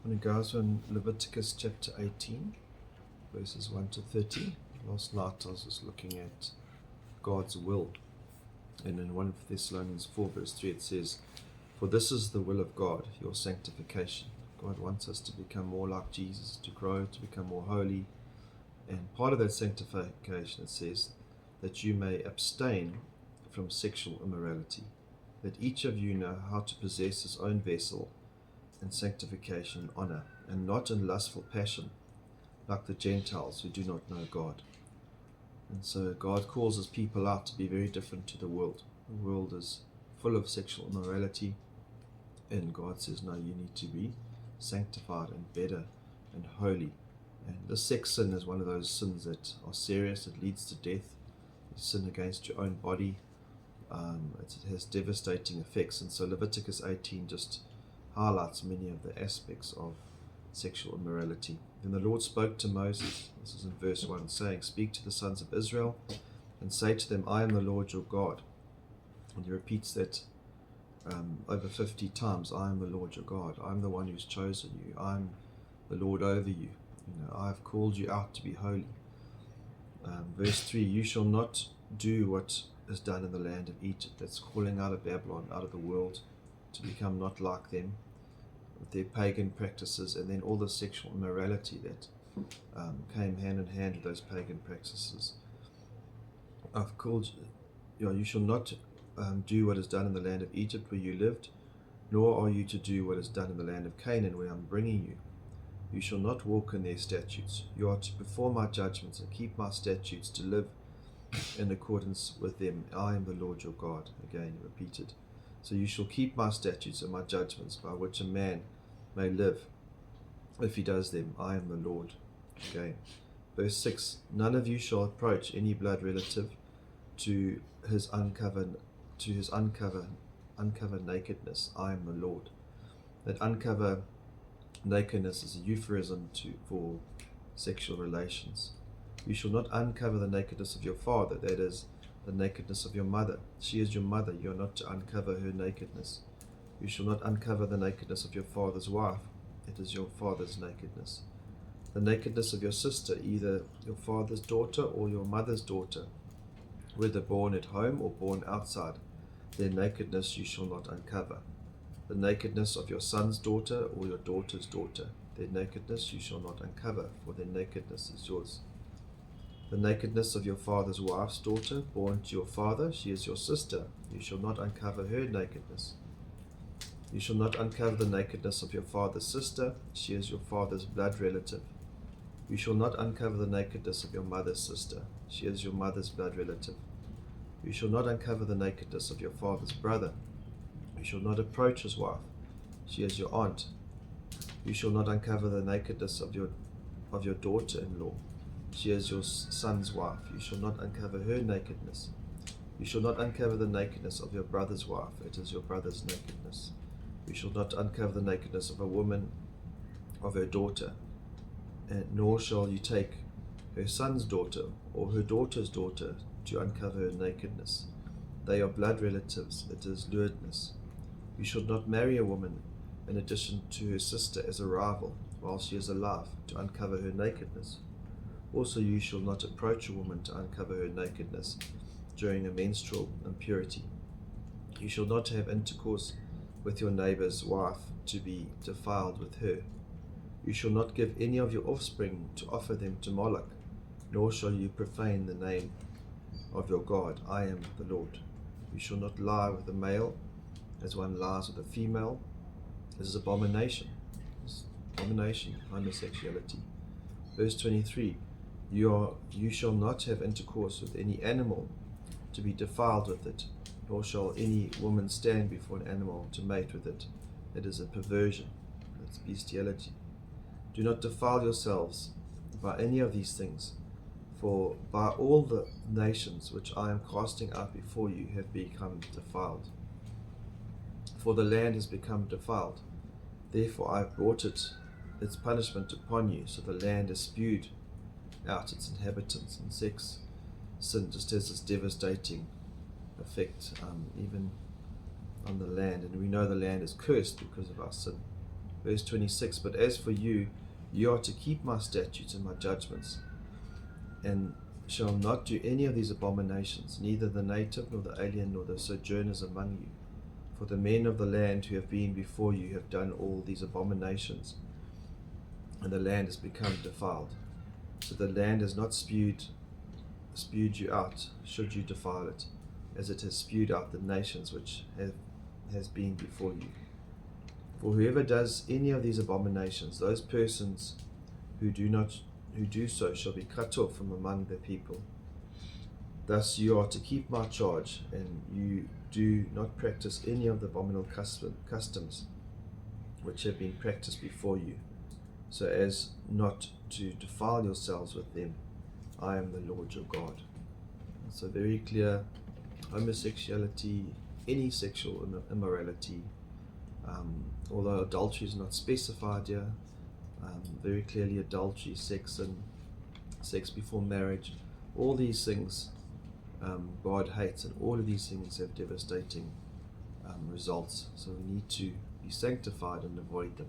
And it goes on Leviticus chapter 18, verses 1 to 30. Last night I was just looking at God's will. And in 1 Thessalonians 4 verse 3 it says, "For this is the will of God, your sanctification." God wants us to become more like Jesus, to grow, to become more holy. And part of that sanctification, it says, that you may abstain from sexual immorality, that each of you know how to possess his own vessel in sanctification and honor, and not in lustful passion, like the Gentiles who do not know God. And so God calls his people out to be very different to the world. The world is full of sexual immorality, and God says, no, you need to be sanctified and better and holy. And the sex sin is one of those sins that are serious. It leads to death. You sin against your own body. It has devastating effects. And so Leviticus 18 just highlights many of the aspects of sexual immorality. Then the Lord spoke to Moses, this is in verse 1, saying, "Speak to the sons of Israel and say to them, I am the Lord your God." And he repeats that over 50 times. I am the Lord your God. I'm the one who's chosen you. I'm the Lord over you. I have called you out to be holy. Verse 3, "You shall not do what is done in the land of Egypt." That's calling out of Babylon, out of the world, to become not like them, with their pagan practices, and then all the sexual immorality that came hand in hand with those pagan practices. I've called you, you shall not do what is done in the land of Egypt where you lived, nor are you to do what is done in the land of Canaan where I'm bringing you. You shall not walk in their statutes. You are to perform my judgments and keep my statutes, to live in accordance with them. I am the Lord your God. Again, repeated. So you shall keep my statutes and my judgments, by which a man may live if he does them. I am the Lord. Again. Verse 6, "None of you shall approach any blood relative to his uncovered nakedness. I am the Lord." That uncover nakedness is a euphemism for sexual relations. "You shall not uncover the nakedness of your father," that is, the nakedness of your mother. She is your mother. You are not to uncover her nakedness. "You shall not uncover the nakedness of your father's wife. It is your father's nakedness. The nakedness of your sister, either your father's daughter or your mother's daughter, whether born at home or born outside, their nakedness you shall not uncover. The nakedness of your son's daughter or your daughter's daughter, their nakedness you shall not uncover, for their nakedness is yours. The nakedness of your father's wife's daughter, born to your father, she is your sister. You shall not uncover her nakedness. You shall not uncover the nakedness of your father's sister. She is your father's blood relative. You shall not uncover the nakedness of your mother's sister. She is your mother's blood relative. You shall not uncover the nakedness of your father's brother. You shall not approach his wife. She is your aunt. You shall not uncover the nakedness of your daughter-in-law. She is your son's wife. You shall not uncover her nakedness. You shall not uncover the nakedness of your brother's wife. It is your brother's nakedness. You shall not uncover the nakedness of a woman, of her daughter, and nor shall you take her son's daughter or her daughter's daughter to uncover her nakedness. They are blood relatives. It is lewdness. You shall not marry a woman in addition to her sister as a rival while she is alive, to uncover her nakedness. Also, you shall not approach a woman to uncover her nakedness during a menstrual impurity. You shall not have intercourse with your neighbor's wife to be defiled with her. You shall not give any of your offspring to offer them to Moloch, nor shall you profane the name of your God. I am the Lord. You shall not lie with a male as one lies with a female. This is abomination. This abomination, homosexuality. Verse 23, you shall not have intercourse with any animal to be defiled with it, nor shall any woman stand before an animal to mate with it. It is a perversion. It's bestiality. Do not defile yourselves by any of these things, for by all the nations which I am casting out before you have become defiled. For the land has become defiled. Therefore I have brought its punishment upon you. So the land has spewed out its inhabitants. And sex sin just has this devastating effect even on the land. And we know the land is cursed because of our sin. Verse 26, but as for you, you are to keep my statutes and my judgments, and shall not do any of these abominations, neither the native, nor the alien, nor the sojourners among you. For the men of the land who have been before you have done all these abominations, and the land has become defiled. So the land has not spewed you out, should you defile it, as it has spewed out the nations which has been before you. For whoever does any of these abominations, those persons who do so shall be cut off from among the people. Thus you are to keep my charge, and you do not practice any of the abominable customs which have been practiced before you, so as not to defile yourselves with them. I am the Lord your God. So very clear: homosexuality, any sexual immorality, although adultery is not specified here, very clearly adultery, sex and sex before marriage, all these things God hates, and all of these things have devastating results. So we need to be sanctified and avoid them.